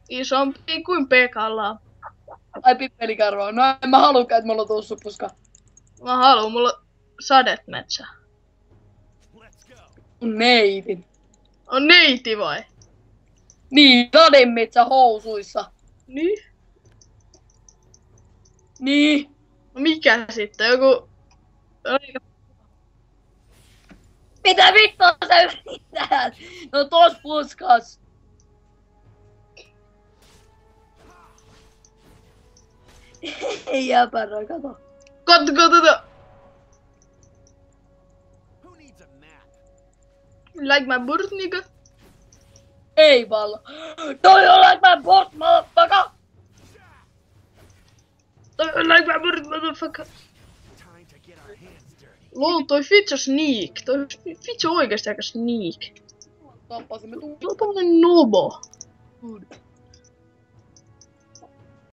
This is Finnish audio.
Isompi kuin Pekalla. Ai pippelikarva. No en mä halukkaan, että mulla on tuossa puska. Mä haluun, mulla on sademetsä. Neitin. On neiti vai? Niin, sademetsä housuissa. Niin? Niin. No mikä sitten? Joku... Mitä vittua sä yrität? No tos puskas. Ei jäpärä, kato. Katko tätä! Like my bird, nigga? Ei valla. Toi on like my boss, motherfucker. Like my bird, motherfucker. Lol, toi Fitch sneak. Toi Fitch on oikeesti aika sneak. Tappasimme Tuo on tommonen nobo.